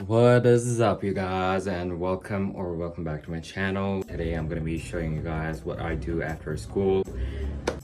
What is up, you guys, and welcome back to my channel. Today I'm gonna be showing you guys what I do after school.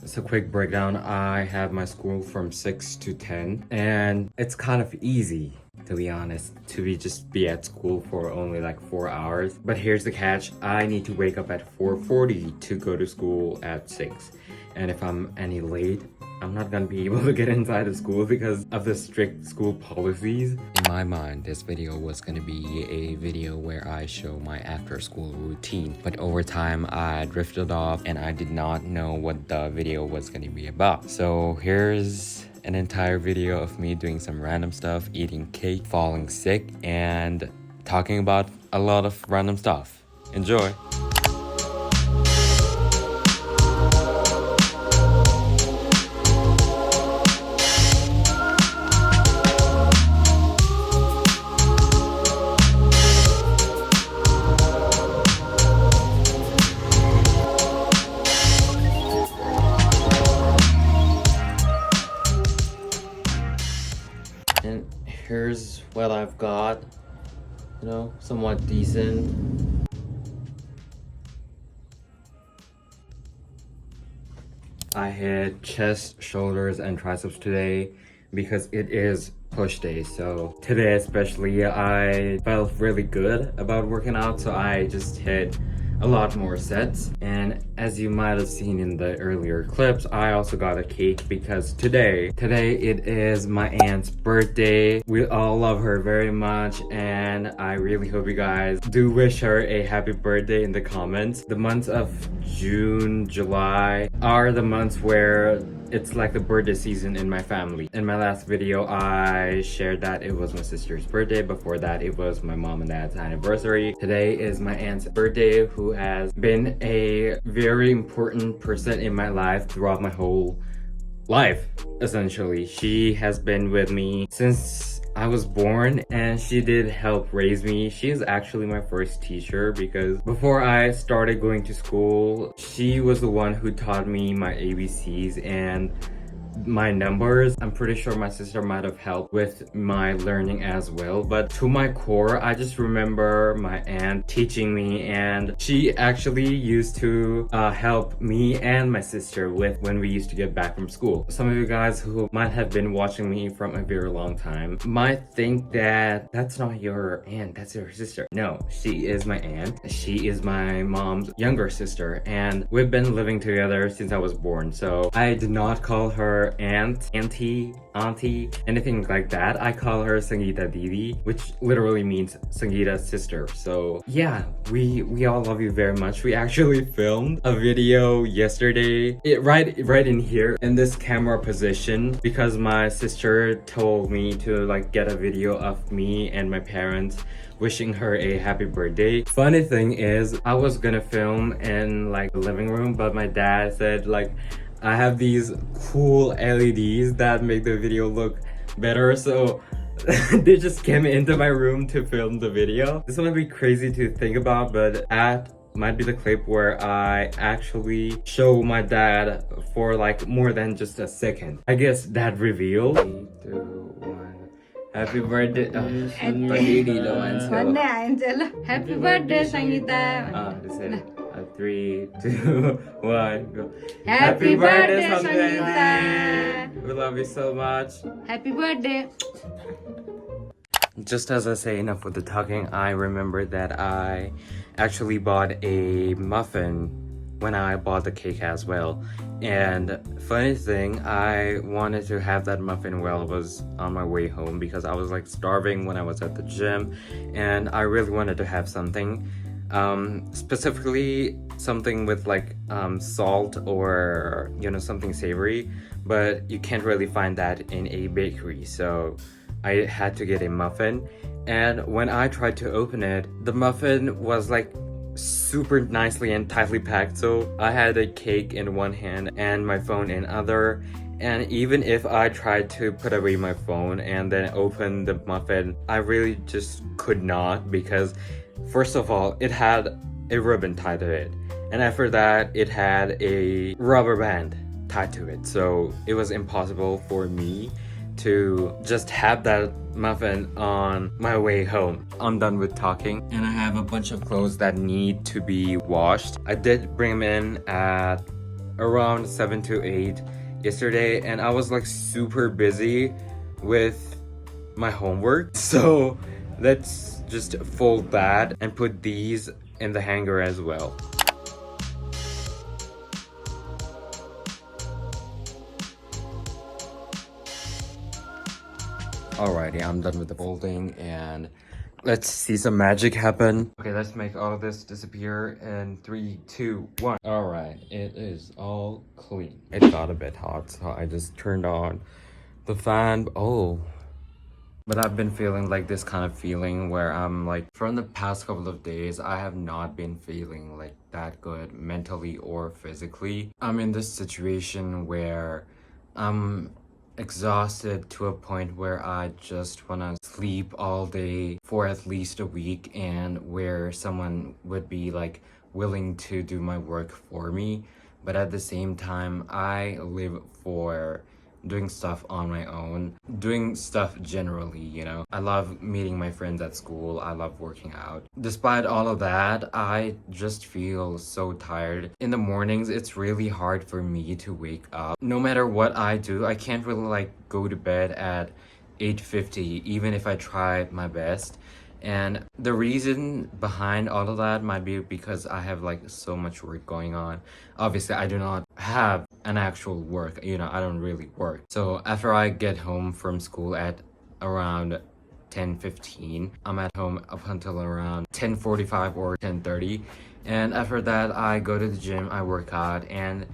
It's a quick breakdown. I have my school from 6 to 10 and it's kind of easy, to be honest, to just be at school for only like 4 hours. But here's the catch: I need to wake up at 4:40 to go to school at 6, and if I'm any late, I'm not gonna be able to get inside the school because of the strict school policies. In my mind, this video was gonna be a video where I show my after school routine, but over time I drifted off and I did not know what the video was gonna be about. So here's an entire video of me doing some random stuff, eating cake, falling sick, and talking about a lot of random stuff. Enjoy! And here's what I've got, somewhat decent. I hit chest, shoulders, and triceps today because it is push day. So today especially, I felt really good about working out, so I just hit a lot more sets. And as you might have seen in the earlier clips, I also got a cake because today it is my aunt's birthday. We all love her very much, and I really hope you guys do wish her a happy birthday in the comments. The months of June, July are the months where it's like the birthday season in my family. In my last video, I shared that it was my sister's birthday. Before that, it was my mom and dad's anniversary. Today is my aunt's birthday, who has been a very important person in my life throughout my whole life, essentially. She has been with me since I was born, and she did help raise me. She is actually my first teacher because before I started going to school, she was the one who taught me my ABCs and my numbers. I'm pretty sure my sister might have helped with my learning as well, but to my core, I just remember my aunt teaching me, and she actually used to help me and my sister with when we used to get back from school. Some of you guys who might have been watching me from a very long time might think that that's not your aunt, that's your sister. No, she is my aunt. She is my mom's younger sister, and we've been living together since I was born, so I did not call her aunt, auntie, anything like that. I call her Sangeeta Didi, which literally means Sangeeta's sister. So yeah, we all love you very much. We actually filmed a video yesterday, right in here in this camera position, because my sister told me to like get a video of me and my parents wishing her a happy birthday. Funny thing is, I was gonna film in like the living room, but my dad said like, I have these cool LEDs that make the video look better, so they just came into my room to film the video. This might be crazy to think about, but that might be the clip where I actually show my dad for like more than just a second. I guess that reveal. 3, 2, 1. Happy birthday. Happy birthday, Sangeeta. They said 3, 2, 1, go. Happy birthday, Sangeeta. We love you so much. Happy birthday. Just as I say enough with the talking, I remember that I actually bought a muffin when I bought the cake as well. And funny thing, I wanted to have that muffin while I was on my way home because I was like starving when I was at the gym, and I really wanted to have something. Specifically something with like salt or something savory, but you can't really find that in a bakery, so I had to get a muffin. And when I tried to open it, the muffin was like super nicely and tightly packed, so I had a cake in one hand and my phone in other. And even if I tried to put away my phone and then open the muffin, I really just could not, because first of all, it had a ribbon tied to it, and after that, it had a rubber band tied to it. So it was impossible for me to just have that muffin on my way home. I'm done with talking and I have a bunch of clothes that need to be washed. I did bring them in at around 7 to 8 yesterday and I was like super busy with my homework. So let's just fold that and put these in the hanger as well. Alrighty, I'm done with the folding and let's see some magic happen. Okay, let's make all of this disappear in 3, 2, 1. Alright, it is all clean. It got a bit hot, so I just turned on the fan. Oh. But I've been feeling like this kind of feeling where I'm like, from the past couple of days, I have not been feeling like that good mentally or physically. I'm in this situation where I'm exhausted to a point where I just want to sleep all day for at least a week, and where someone would be like willing to do my work for me. But at the same time, I live for doing stuff on my own, doing stuff generally, you know. I love meeting my friends at school, I love working out. Despite all of that, I just feel so tired. In the mornings, it's really hard for me to wake up. No matter what I do, I can't really like go to bed at 8:50, even if I try my best. And the reason behind all of that might be because I have like so much work going on. Obviously, I do not have an actual work, you know, I don't really work. So after I get home from school at around 10:15, I'm at home up until around 10:45 or 10:30. And after that, I go to the gym, I work out, and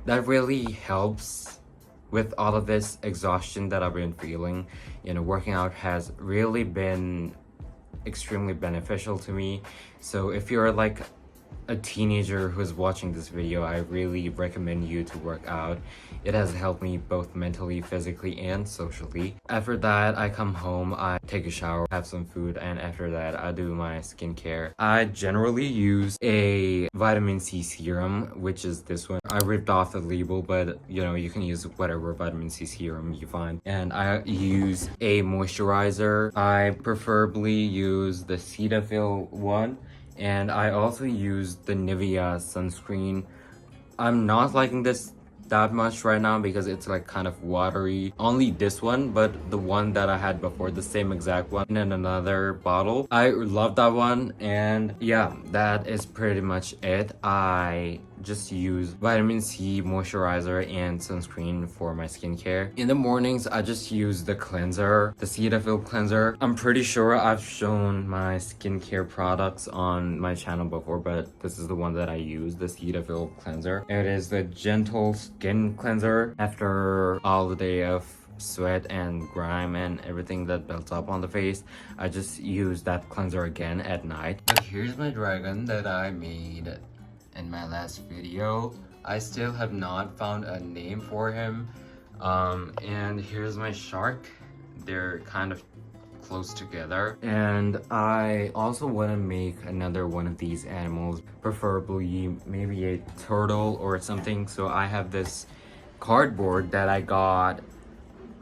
that really helps with all of this exhaustion that I've been feeling. You know, working out has really been extremely beneficial to me. So if you're like a teenager who's watching this video, I really recommend you to work out. It has helped me both mentally, physically, and socially. After that, I come home, I take a shower, have some food, and after that, I do my skincare. I generally use a vitamin C serum, which is this one. I ripped off the label, but you know, you can use whatever vitamin C serum you find. And I use a moisturizer. I preferably use the Cetaphil one. And I also use the Nivea sunscreen. I'm not liking this that much right now because it's like kind of watery. Only this one, but the one that I had before, the same exact one in another bottle, I love that one. And yeah, that is pretty much it. I just use vitamin C moisturizer and sunscreen for my skincare. In the mornings, I just use the cleanser, the Cetaphil cleanser. I'm pretty sure I've shown my skincare products on my channel before, but this is the one that I use, the Cetaphil cleanser. It is the gentle skin cleanser. After all the day of sweat and grime and everything that builds up on the face, I just use that cleanser again at night. But here's my dragon that I made in my last video. I still have not found a name for him. And here's my shark. They're kind of close together. And I also want to make another one of these animals, preferably maybe a turtle or something. So I have this cardboard that I got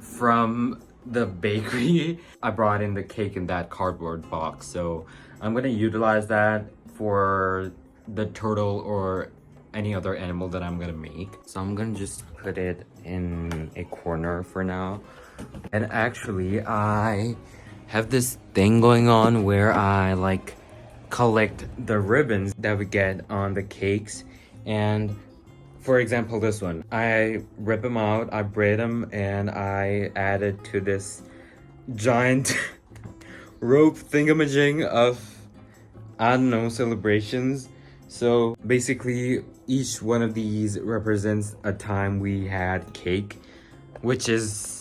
from the bakery. I brought in the cake in that cardboard box, so I'm gonna utilize that for the turtle or any other animal that I'm gonna make. So I'm gonna just put it in a corner for now. And actually, I have this thing going on where I like collect the ribbons that we get on the cakes. And for example, this one, I rip them out, I braid them, and I add it to this giant rope thingamajig of, I don't know, celebrations. So basically, each one of these represents a time we had cake, which is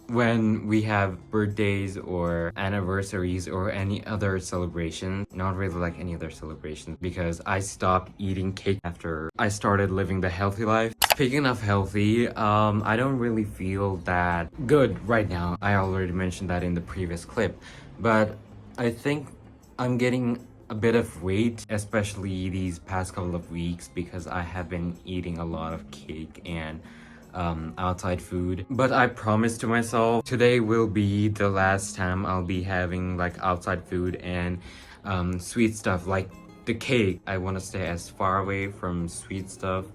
when we have birthdays or anniversaries or any other celebration. Not really like any other celebration, because I stopped eating cake after I started living the healthy life. Speaking of healthy, I don't really feel that good right now. I already mentioned that in the previous clip, but I think I'm getting a bit of weight, especially these past couple of weeks, because I have been eating a lot of cake and outside food. But I promised to myself today will be the last time I'll be having like outside food and sweet stuff like the cake. I want to stay as far away from sweet stuff,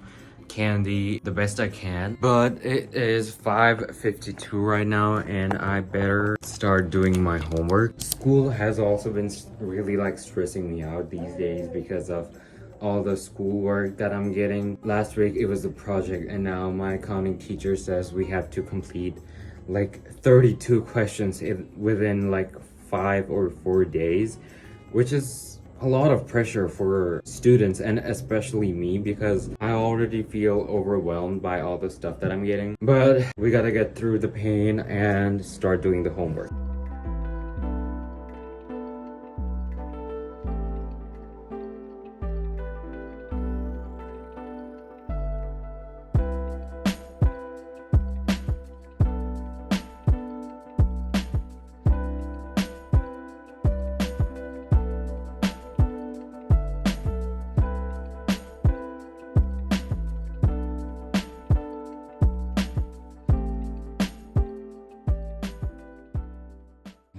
candy, the best I can. But it is 5:52 right now and I better start doing my homework. School has also been really like stressing me out these days because of all the schoolwork that I'm getting. Last week it was a project and now my accounting teacher says we have to complete like 32 questions within like 5 or 4 days, which is a lot of pressure for students and especially me because I already feel overwhelmed by all the stuff that I'm getting. But we gotta get through the pain and start doing the homework.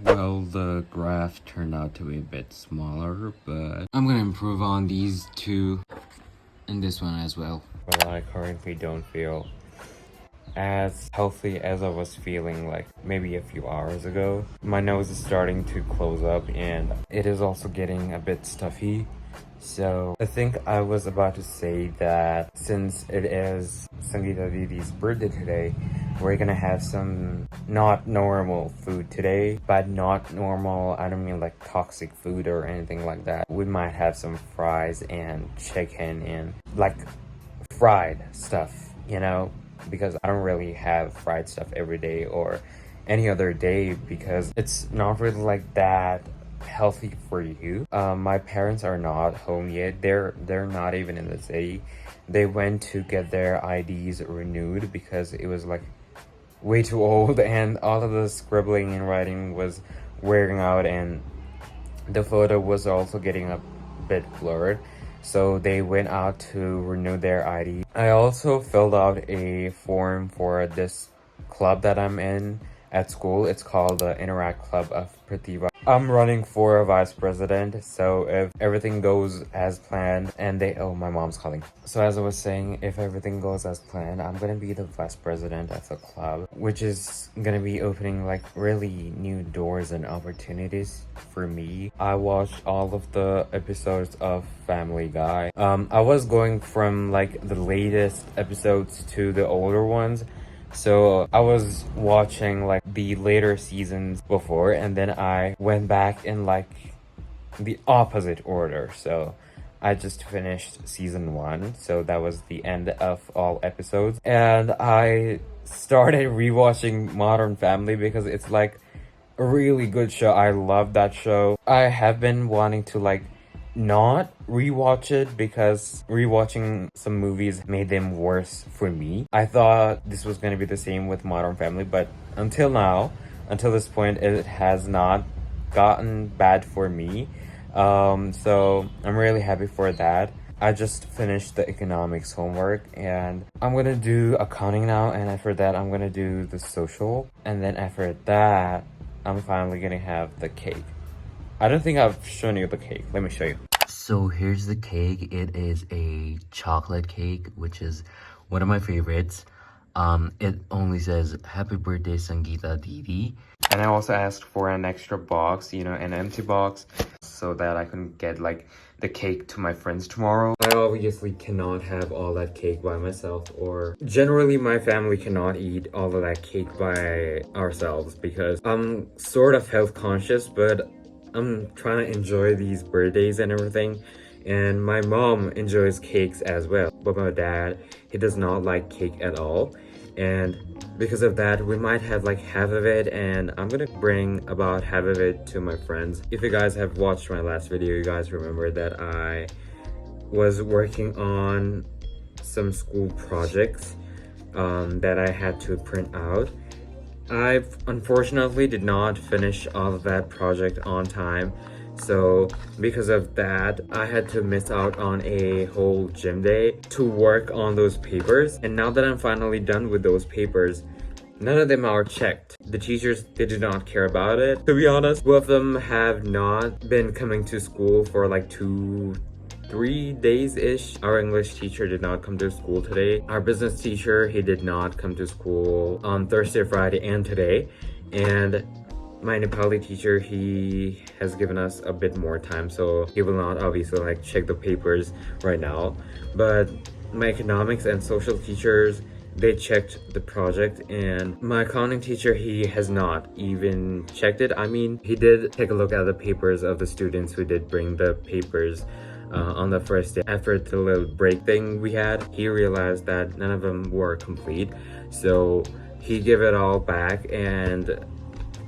Well, the graph turned out to be a bit smaller, but I'm gonna improve on these two and this one as well. Well, I currently don't feel as healthy as I was feeling like maybe a few hours ago. My nose is starting to close up and it is also getting a bit stuffy. So I think I was about to say that since it is Sangeeta Didi's birthday today, we're gonna have some not normal food today. By not normal, I don't mean like toxic food or anything like that. We might have some fries and chicken and like fried stuff, you know, because I don't really have fried stuff every day or any other day because it's not really like that healthy for you. My parents are not home yet. They're not even in the city. They went to get their IDs renewed because it was like way too old and all of the scribbling and writing was wearing out and the photo was also getting a bit blurred. So they went out to renew their ID. I also filled out a form for this club that I'm in at school. It's called the Interact Club of Pratibha. I'm running for a vice president, so if everything goes as planned and oh, my mom's calling. So as I was saying, if everything goes as planned, I'm gonna be the vice president of the club, which is gonna be opening like really new doors and opportunities for me. I watched all of the episodes of Family Guy. I was going from like the latest episodes to the older ones. So I was watching like the later seasons before and then I went back in like the opposite order. So I just finished season 1. So that was the end of all episodes. And I started rewatching Modern Family because it's like a really good show. I love that show. I have been wanting to like not rewatch it because rewatching some movies made them worse for me. I thought this was going to be the same with Modern Family, but until this point, it has not gotten bad for me. So I'm really happy for that. I just finished the economics homework and I'm gonna do accounting now, and after that I'm gonna do the social, and then after that I'm finally gonna have the cake. I don't think I've shown you the cake. Let me show you. So here's the cake. It is a chocolate cake, which is one of my favorites. It only says happy birthday Sangeeta Didi. And I also asked for an extra box, you know, an empty box, so that I can get like the cake to my friends tomorrow. I obviously cannot have all that cake by myself, or generally my family cannot eat all of that cake by ourselves because I'm sort of health conscious, but I'm trying to enjoy these birthdays and everything. And my mom enjoys cakes as well, but my dad, he does not like cake at all. And because of that, we might have like half of it, and I'm gonna bring about half of it to my friends. If you guys have watched my last video, you guys remember that I was working on some school projects that I had to print out. I unfortunately did not finish all of that project on time, So because of that, I had to miss out on a whole gym day to work on those papers. And now that I'm finally done with those papers, none of them are checked. The teachers, they did not care about it. To be honest, both of them have not been coming to school for like 3 days-ish. Our English teacher did not come to school today. Our business teacher, he did not come to school on Thursday, Friday, and today. And my Nepali teacher, he has given us a bit more time, so he will not obviously like check the papers right now. But my economics and social teachers, they checked the project, and my accounting teacher, he has not even checked it. I mean, he did take a look at the papers of the students who did bring the papers on the first day. After the little break thing we had, he realized that none of them were complete, so he gave it all back and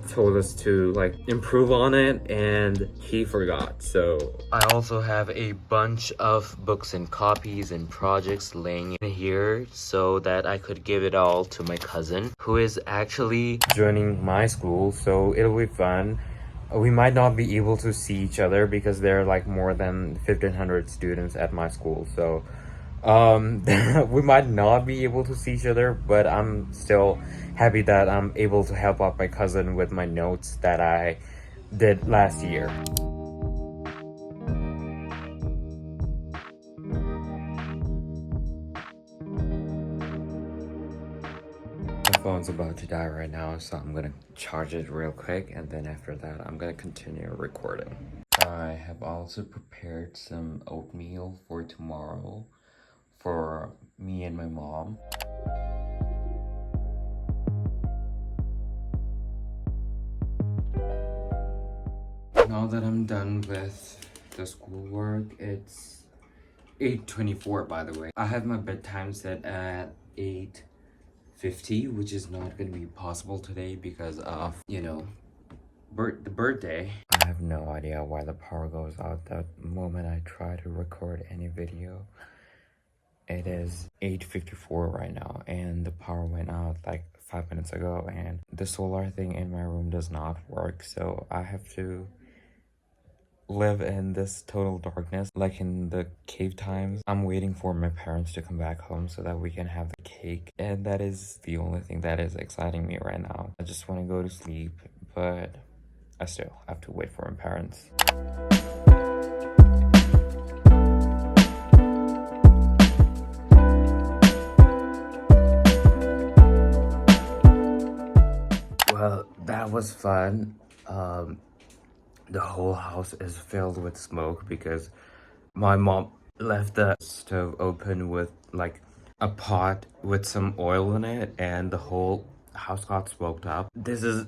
told us to like improve on it, and he forgot. So I also have a bunch of books and copies and projects laying in here so that I could give it all to my cousin, who is actually joining my school, so it'll be fun. We might not be able to see each other because there are like more than 1,500 students at my school, so we might not be able to see each other, but I'm still happy that I'm able to help out my cousin with my notes that I did last year. My phone's about to die right now, so I'm gonna charge it real quick, and then after that I'm gonna continue recording. I have also prepared some oatmeal for tomorrow for me and my mom. Now that I'm done with the schoolwork, it's 8:24 by the way. I have my bedtime set at 8:50, which is not going to be possible today because of, you know, the birthday. I have no idea why the power goes out the moment I try to record any video. It is 8:54 right now, and the power went out like 5 minutes ago, and the solar thing in my room does not work, so I have to live in this total darkness like in the cave times. I'm waiting for my parents to come back home so that we can have the cake, and that is the only thing that is exciting me right now. I just want to go to sleep, but I still have to wait for my parents. Well, that was fun. The whole house is filled with smoke because my mom left the stove open with like a pot with some oil in it, and the whole house got smoked up. This is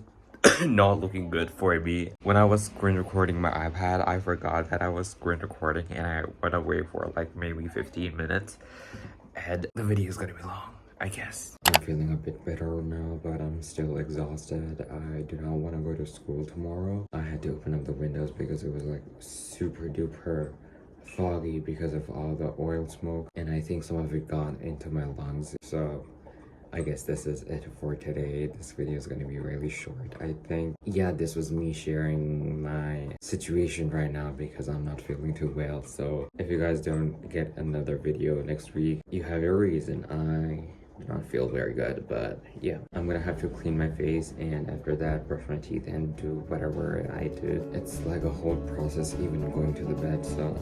not looking good for me. When I was screen recording my iPad, I forgot that I was screen recording, and I went away for like maybe 15 minutes, and the video is gonna be long, I guess. I'm feeling a bit better now, but I'm still exhausted. I do not want to go to school tomorrow. I had to open up the windows because it was like super duper foggy because of all the oil smoke, and I think some of it got into my lungs. So I guess this is it for today. This video is going to be really short, I think. Yeah, this was me sharing my situation right now because I'm not feeling too well. So if you guys don't get another video next week, you have your reason. I do not feel very good, but yeah, I'm gonna have to clean my face, and after that brush my teeth and do whatever I do. It's like a whole process even going to the bed, so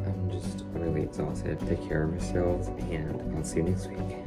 I'm just really exhausted. Take care of yourselves, and I'll see you next week.